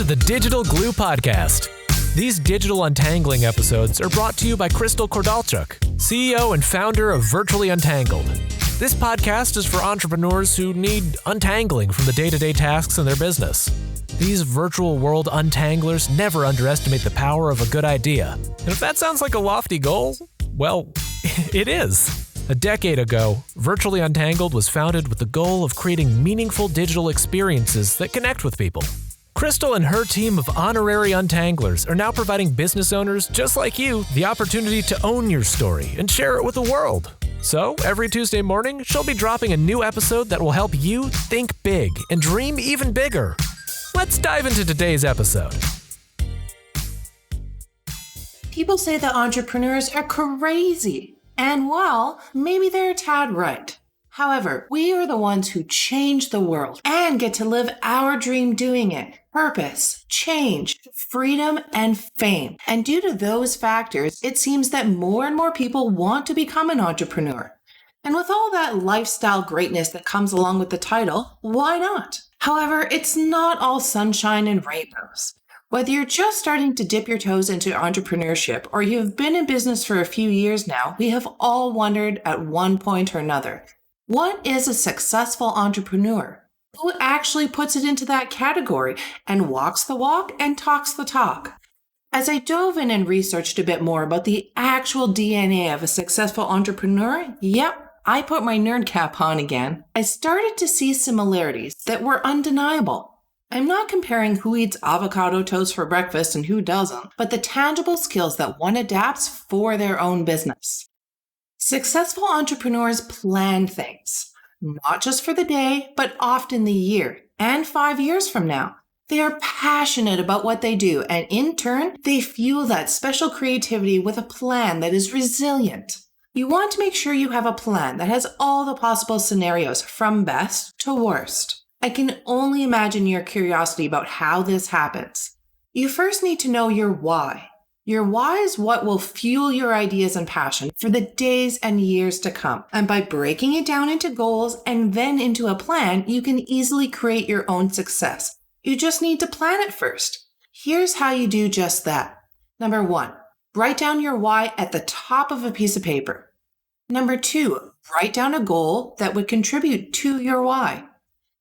to the Digital Glue Podcast. These digital untangling episodes are brought to you by Crystal Kordalchuk, CEO and founder of Virtually Untangled. This podcast is for entrepreneurs who need untangling from the day-to-day tasks in their business. These virtual world untanglers never underestimate the power of a good idea. And if that sounds like a lofty goal, well, it is. A decade ago, Virtually Untangled was founded with the goal of creating meaningful digital experiences that connect with people. Crystal and her team of honorary untanglers are now providing business owners just like you the opportunity to own your story and share it with the world. So, every Tuesday morning, she'll be dropping a new episode that will help you think big and dream even bigger. Let's dive into today's episode. People say that entrepreneurs are crazy. And well, maybe they're a tad right. However, we are the ones who change the world and get to live our dream doing it. Purpose, change, freedom, and fame. And due to those factors, it seems that more and more people want to become an entrepreneur. And with all that lifestyle greatness that comes along with the title, why not? However, it's not all sunshine and rainbows. Whether you're just starting to dip your toes into entrepreneurship or you've been in business for a few years now, we have all wondered at one point or another, what is a successful entrepreneur? Who actually puts it into that category and walks the walk and talks the talk? As I dove in and researched a bit more about the actual DNA of a successful entrepreneur, I put my nerd cap on again. I started to see similarities that were undeniable. I'm not comparing who eats avocado toast for breakfast and who doesn't, but the tangible skills that one adapts for their own business. Successful entrepreneurs plan things, not just for the day, but often the year and 5 years from now. They are passionate about what they do, and in turn, they fuel that special creativity with a plan that is resilient. You want to make sure you have a plan that has all the possible scenarios from best to worst. I can only imagine your curiosity about how this happens. You first need to know your why. Your why is what will fuel your ideas and passion for the days and years to come. And by breaking it down into goals and then into a plan, you can easily create your own success. You just need to plan it first. Here's how you do just that. Number 1, write down your why at the top of a piece of paper. Number 2, write down a goal that would contribute to your why.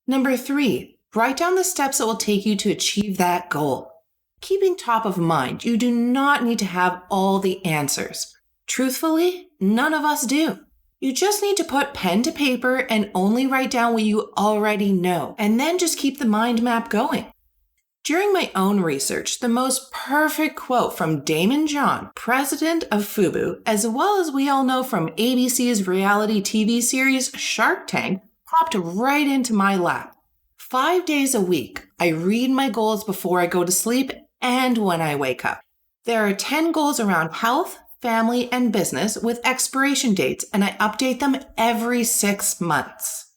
Number 3, write down the steps that will take you to achieve that goal. Keeping top of mind, you do not need to have all the answers. Truthfully, none of us do. You just need to put pen to paper and only write down what you already know, and then just keep the mind map going. During my own research, the most perfect quote from Damon John, president of FUBU, as well as we all know from ABC's reality TV series Shark Tank, popped right into my lap. 5 days a week, I read my goals before I go to sleep and when I wake up. There are 10 goals around health, family, and business with expiration dates, and I update them every 6 months.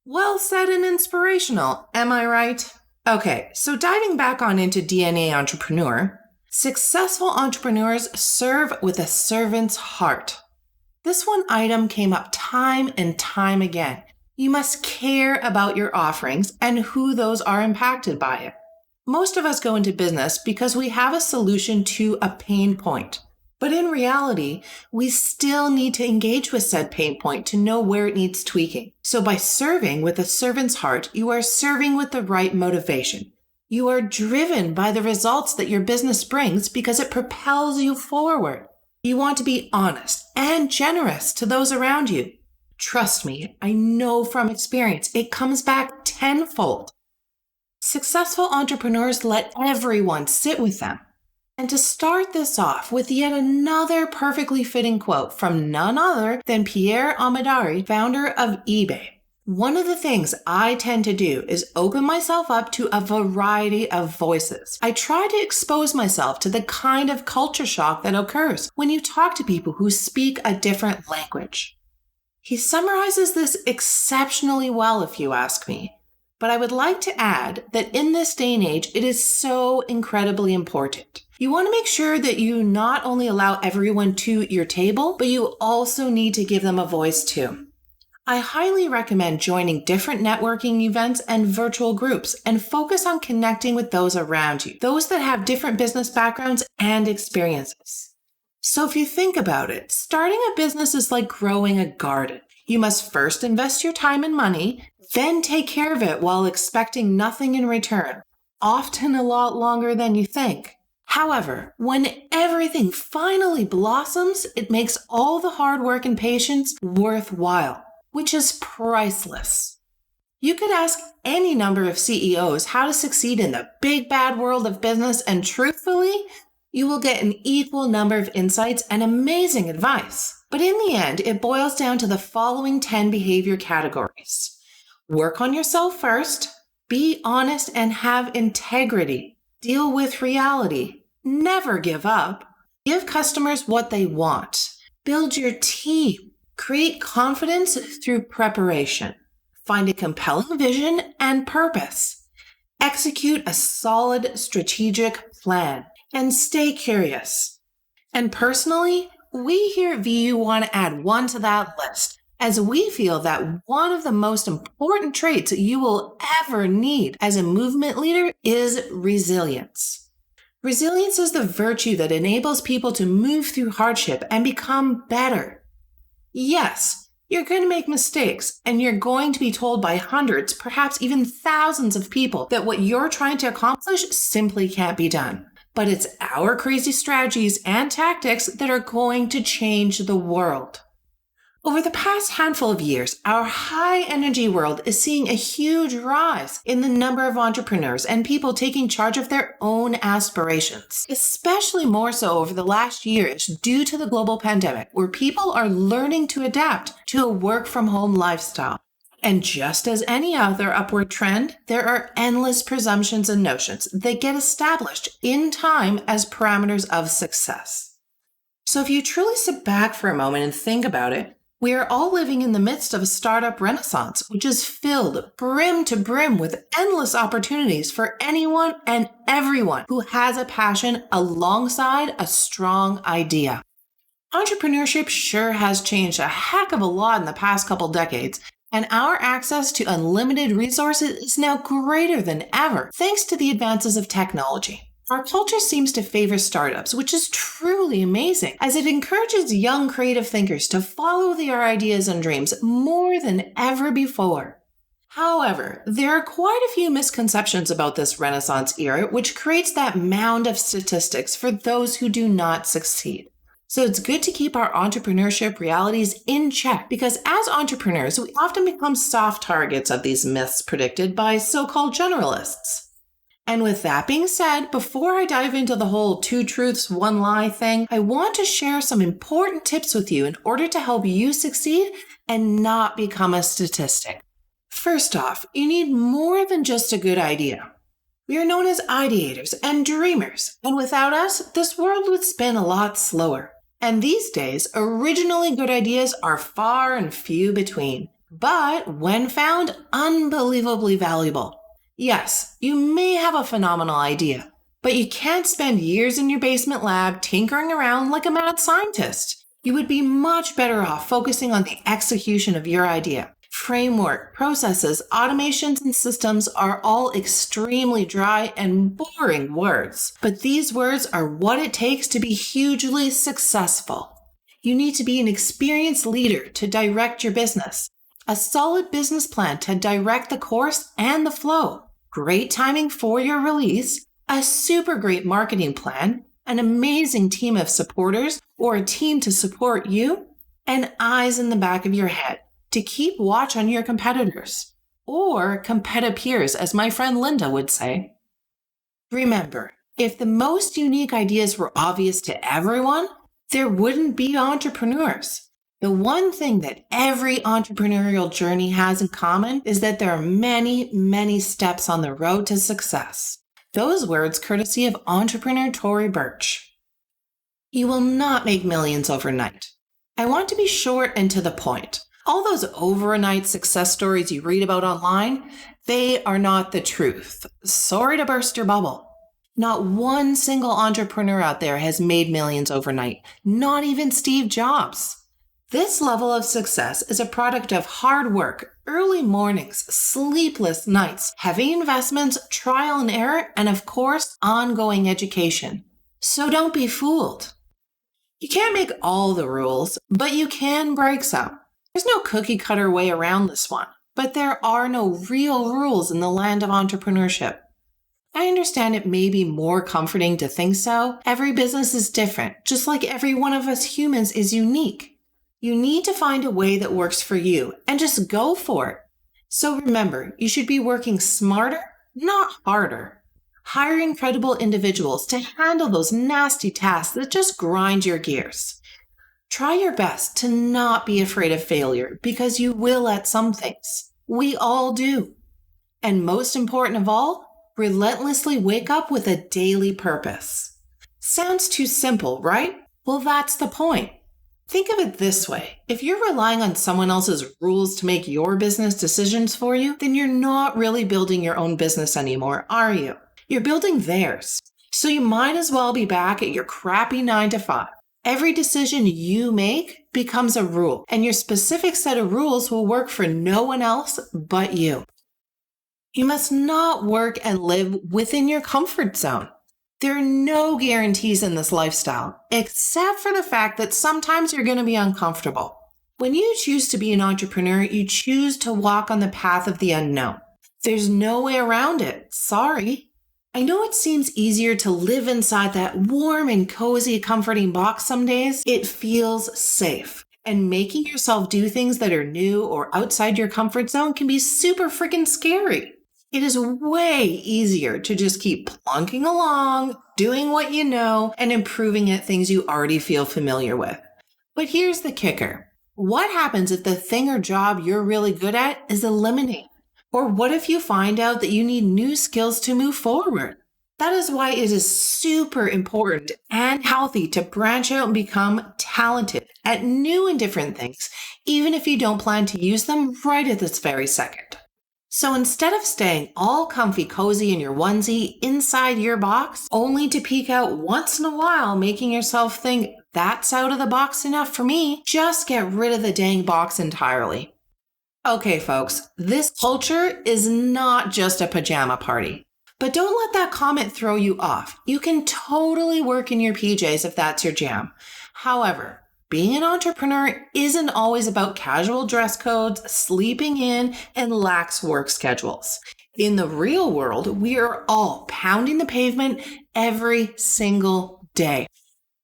Well said and inspirational, am I right? Okay, so diving back on into DNA Entrepreneur, successful entrepreneurs serve with a servant's heart. This one item came up time and time again. You must care about your offerings and who those are impacted by it. Most of us go into business because we have a solution to a pain point. But in reality, we still need to engage with said pain point to know where it needs tweaking. So by serving with a servant's heart, you are serving with the right motivation. You are driven by the results that your business brings because it propels you forward. You want to be honest and generous to those around you. Trust me, I know from experience, it comes back tenfold. Successful entrepreneurs let everyone sit with them. And to start this off with yet another perfectly fitting quote from none other than Pierre Amidari, founder of eBay. One of the things I tend to do is open myself up to a variety of voices. I try to expose myself to the kind of culture shock that occurs when you talk to people who speak a different language. He summarizes this exceptionally well, if you ask me. But I would like to add that in this day and age, it is so incredibly important. You want to make sure that you not only allow everyone to your table, but you also need to give them a voice too. I highly recommend joining different networking events and virtual groups and focus on connecting with those around you, those that have different business backgrounds and experiences. So if you think about it, starting a business is like growing a garden. You must first invest your time and money, then take care of it while expecting nothing in return, often a lot longer than you think. However, when everything finally blossoms, it makes all the hard work and patience worthwhile, which is priceless. You could ask any number of CEOs how to succeed in the big bad world of business, and truthfully, you will get an equal number of insights and amazing advice. But in the end, it boils down to the following 10 behavior categories. Work on yourself first, be honest and have integrity, deal with reality, never give up, give customers what they want, build your team, create confidence through preparation, find a compelling vision and purpose, execute a solid strategic plan, and stay curious. And personally, we here at VU want to add one to that list, as we feel that one of the most important traits you will ever need as a movement leader is resilience. Resilience is the virtue that enables people to move through hardship and become better. Yes, you're going to make mistakes, and you're going to be told by hundreds, perhaps even thousands of people that what you're trying to accomplish simply can't be done. But it's our crazy strategies and tactics that are going to change the world. Over the past handful of years, our high-energy world is seeing a huge rise in the number of entrepreneurs and people taking charge of their own aspirations, especially more so over the last years due to the global pandemic, where people are learning to adapt to a work-from-home lifestyle. And just as any other upward trend, there are endless presumptions and notions that get established in time as parameters of success. So if you truly sit back for a moment and think about it, we are all living in the midst of a startup renaissance, which is filled brim to brim with endless opportunities for anyone and everyone who has a passion alongside a strong idea. Entrepreneurship sure has changed a heck of a lot in the past couple decades, and our access to unlimited resources is now greater than ever, thanks to the advances of technology. Our culture seems to favor startups, which is truly amazing, as it encourages young creative thinkers to follow their ideas and dreams more than ever before. However, there are quite a few misconceptions about this Renaissance era, which creates that mound of statistics for those who do not succeed. So it's good to keep our entrepreneurship realities in check, because as entrepreneurs, we often become soft targets of these myths predicted by so-called generalists. And with that being said, before I dive into the whole 2 truths, 1 lie thing, I want to share some important tips with you in order to help you succeed and not become a statistic. First off, you need more than just a good idea. We are known as ideators and dreamers, and without us, this world would spin a lot slower. And these days, originally good ideas are far and few between, but when found, unbelievably valuable. Yes, you may have a phenomenal idea, but you can't spend years in your basement lab tinkering around like a mad scientist. You would be much better off focusing on the execution of your idea. Framework, processes, automations, and systems are all extremely dry and boring words, but these words are what it takes to be hugely successful. You need to be an experienced leader to direct your business, a solid business plan to direct the course and the flow, great timing for your release, a super great marketing plan, an amazing team of supporters or a team to support you, and eyes in the back of your head to keep watch on your competitors, or competitors, as my friend Linda would say. Remember, if the most unique ideas were obvious to everyone, there wouldn't be entrepreneurs. The one thing that every entrepreneurial journey has in common is that there are many, many steps on the road to success. Those words courtesy of entrepreneur Tory Burch. You will not make millions overnight. I want to be short and to the point. All those overnight success stories you read about online, they are not the truth. Sorry to burst your bubble. Not one single entrepreneur out there has made millions overnight, not even Steve Jobs. This level of success is a product of hard work, early mornings, sleepless nights, heavy investments, trial and error, and of course, ongoing education. So don't be fooled. You can't make all the rules, but you can break some. There's no cookie cutter way around this one, but there are no real rules in the land of entrepreneurship. I understand it may be more comforting to think so. Every business is different, just like every one of us humans is unique. You need to find a way that works for you and just go for it. So remember, you should be working smarter, not harder. Hire incredible individuals to handle those nasty tasks that just grind your gears. Try your best to not be afraid of failure because you will at some things. We all do. And most important of all, relentlessly wake up with a daily purpose. Sounds too simple, right? Well, that's the point. Think of it this way. If you're relying on someone else's rules to make your business decisions for you, then you're not really building your own business anymore, are you? You're building theirs. So you might as well be back at your crappy 9-to-5. Every decision you make becomes a rule, and your specific set of rules will work for no one else but you. You must not work and live within your comfort zone. There are no guarantees in this lifestyle, except for the fact that sometimes you're going to be uncomfortable. When you choose to be an entrepreneur, you choose to walk on the path of the unknown. There's no way around it. Sorry. I know it seems easier to live inside that warm and cozy, comforting box some days. It feels safe. And making yourself do things that are new or outside your comfort zone can be super freaking scary. It is way easier to just keep plunking along, doing what you know, and improving at things you already feel familiar with. But here's the kicker. What happens if the thing or job you're really good at is eliminated? Or what if you find out that you need new skills to move forward? That is why it is super important and healthy to branch out and become talented at new and different things, even if you don't plan to use them right at this very second. So instead of staying all comfy cozy in your onesie inside your box, only to peek out once in a while, making yourself think, that's out of the box enough for me, just get rid of the dang box entirely. Okay, folks, this culture is not just a pajama party. But don't let that comment throw you off. You can totally work in your PJs if that's your jam. However, being an entrepreneur isn't always about casual dress codes, sleeping in, and lax work schedules. In the real world, we are all pounding the pavement every single day.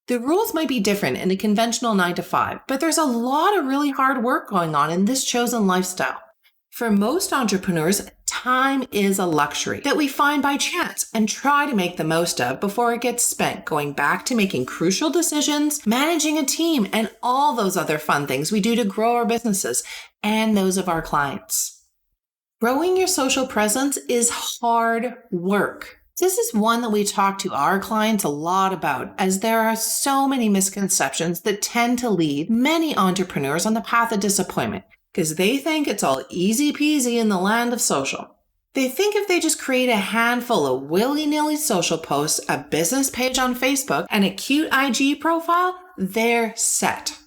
The rules might be different in a conventional 9-to-5, but there's a lot of really hard work going on in this chosen lifestyle. For most entrepreneurs, time is a luxury that we find by chance and try to make the most of before it gets spent going back to making crucial decisions, managing a team, and all those other fun things we do to grow our businesses and those of our clients. Growing your social presence is hard work. This is one that we talk to our clients a lot about, as there are so many misconceptions that tend to lead many entrepreneurs on the path of disappointment, because they think it's all easy peasy in the land of social. They think if they just create a handful of willy-nilly social posts, a business page on Facebook, and a cute IG profile, they're set.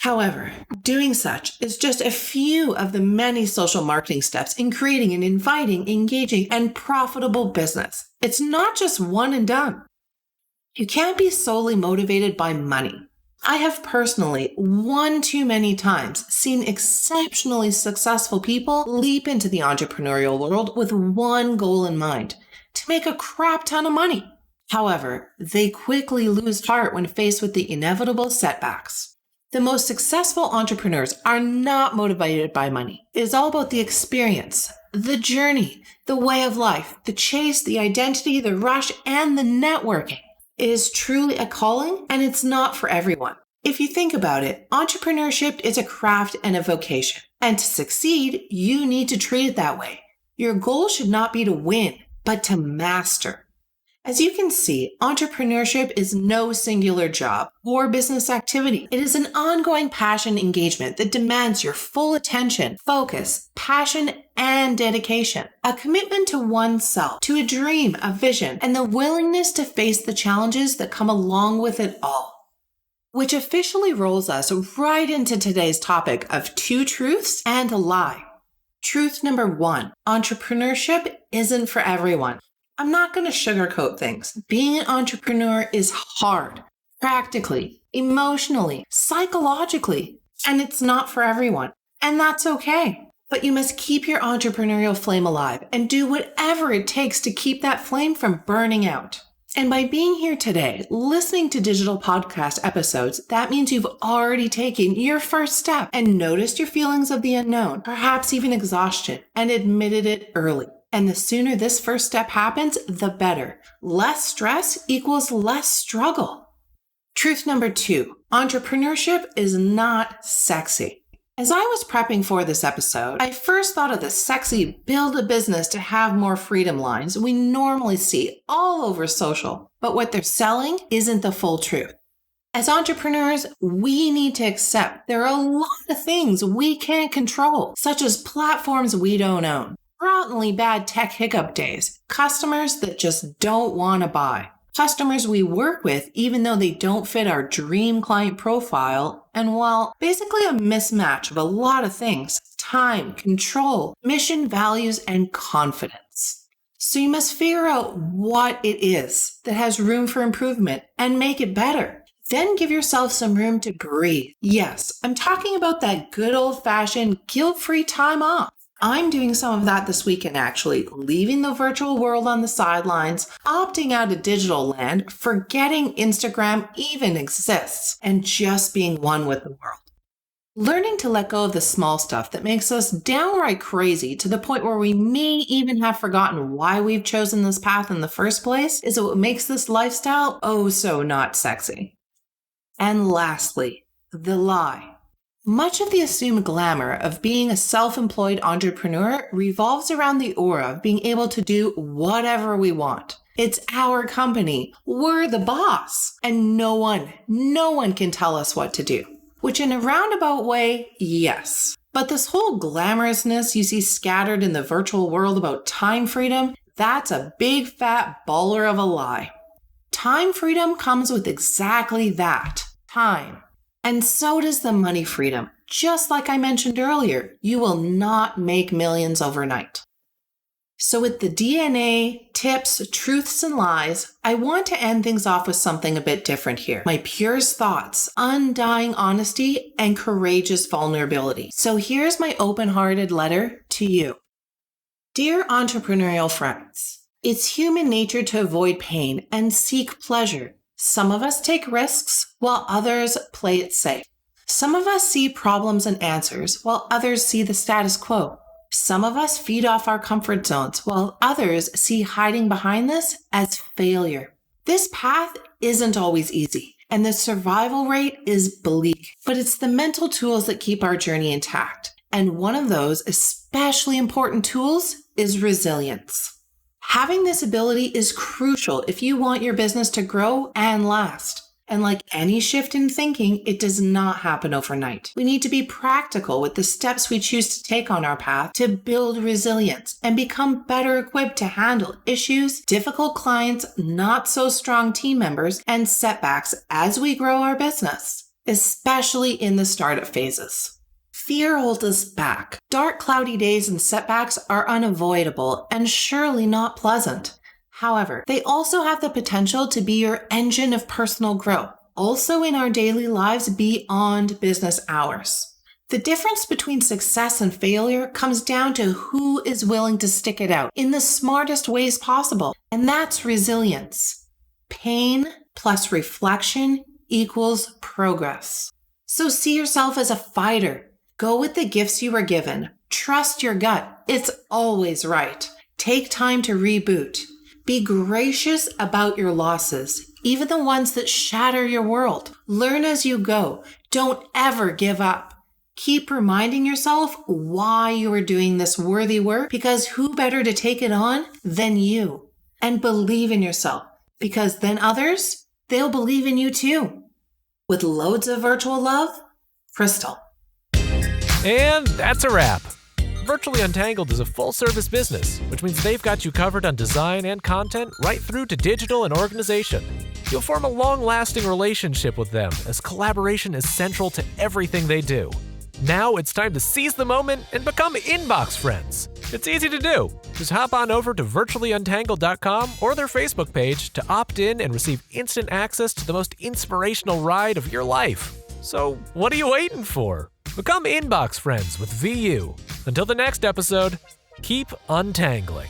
However, doing such is just a few of the many social marketing steps in creating an inviting, engaging, and profitable business. It's not just one and done. You can't be solely motivated by money. I have personally, one too many times, seen exceptionally successful people leap into the entrepreneurial world with one goal in mind: to make a crap ton of money. However, they quickly lose heart when faced with the inevitable setbacks. The most successful entrepreneurs are not motivated by money. It is all about the experience, the journey, the way of life, the chase, the identity, the rush, and the networking. It is truly a calling, and it's not for everyone. If you think about it, entrepreneurship is a craft and a vocation. And to succeed, you need to treat it that way. Your goal should not be to win, but to master. As you can see, entrepreneurship is no singular job or business activity. It is an ongoing passion engagement that demands your full attention, focus, passion, and dedication. A commitment to oneself, to a dream, a vision, and the willingness to face the challenges that come along with it all. which officially rolls us right into today's topic of 2 truths and a lie. Truth number 1, entrepreneurship isn't for everyone. I'm not going to sugarcoat things. Being an entrepreneur is hard, practically, emotionally, psychologically, and it's not for everyone. And that's okay. But you must keep your entrepreneurial flame alive and do whatever it takes to keep that flame from burning out. And by being here today, listening to digital podcast episodes, that means you've already taken your first step and noticed your feelings of the unknown, perhaps even exhaustion, and admitted it early. And the sooner this first step happens, the better. Less stress equals less struggle. Truth number 2, entrepreneurship is not sexy. As I was prepping for this episode, I first thought of the sexy build a business to have more freedom lines we normally see all over social, but what they're selling isn't the full truth. As entrepreneurs, we need to accept there are a lot of things we can't control, such as platforms we don't own, rottenly bad tech hiccup days, customers that just don't want to buy, customers we work with even though they don't fit our dream client profile, and well, basically a mismatch of a lot of things: time, control, mission, values, and confidence. So you must figure out what it is that has room for improvement and make it better. Then give yourself some room to breathe. Yes, I'm talking about that good old-fashioned guilt-free time off. I'm doing some of that this weekend, actually, leaving the virtual world on the sidelines, opting out of digital land, forgetting Instagram even exists, and just being one with the world. Learning to let go of the small stuff that makes us downright crazy to the point where we may even have forgotten why we've chosen this path in the first place is what makes this lifestyle oh so not sexy. And lastly, the lie. Much of the assumed glamour of being a self-employed entrepreneur revolves around the aura of being able to do whatever we want. It's our company. We're the boss. And no one can tell us what to do. Which in a roundabout way, yes. But this whole glamorousness you see scattered in the virtual world about time freedom, that's a big fat baller of a lie. Time freedom comes with exactly that, time. And so does the money freedom. Just like I mentioned earlier, you will not make millions overnight. So with the DNA, tips, truths, and lies, I want to end things off with something a bit different here. My purest thoughts, undying honesty, and courageous vulnerability. So here's my open-hearted letter to you. Dear entrepreneurial friends, it's human nature to avoid pain and seek pleasure. Some of us take risks, while others play it safe. Some of us see problems and answers, while others see the status quo. Some of us feed off our comfort zones, while others see hiding behind this as failure. This path isn't always easy, and the survival rate is bleak, but it's the mental tools that keep our journey intact. And one of those especially important tools is resilience. Having this ability is crucial if you want your business to grow and last. And like any shift in thinking, it does not happen overnight. We need to be practical with the steps we choose to take on our path to build resilience and become better equipped to handle issues, difficult clients, not so strong team members, and setbacks as we grow our business, especially in the startup phases. Fear holds us back. Dark, cloudy days and setbacks are unavoidable and surely not pleasant. However, they also have the potential to be your engine of personal growth, also in our daily lives beyond business hours. The difference between success and failure comes down to who is willing to stick it out in the smartest ways possible, and that's resilience. Pain plus reflection equals progress. So see yourself as a fighter. Go with the gifts you were given. Trust your gut. It's always right. Take time to reboot. Be gracious about your losses, even the ones that shatter your world. Learn as you go. Don't ever give up. Keep reminding yourself why you are doing this worthy work, because who better to take it on than you? And believe in yourself, because then others, they'll believe in you too. With loads of virtual love, Crystal. And that's a wrap. Virtually Untangled is a full-service business, which means they've got you covered on design and content right through to digital and organization. You'll form a long-lasting relationship with them, as collaboration is central to everything they do. Now it's time to seize the moment and become inbox friends. It's easy to do. Just hop on over to virtuallyuntangled.com or their Facebook page to opt in and receive instant access to the most inspirational ride of your life. So, what are you waiting for? Become inbox friends with VU. Until the next episode, keep untangling.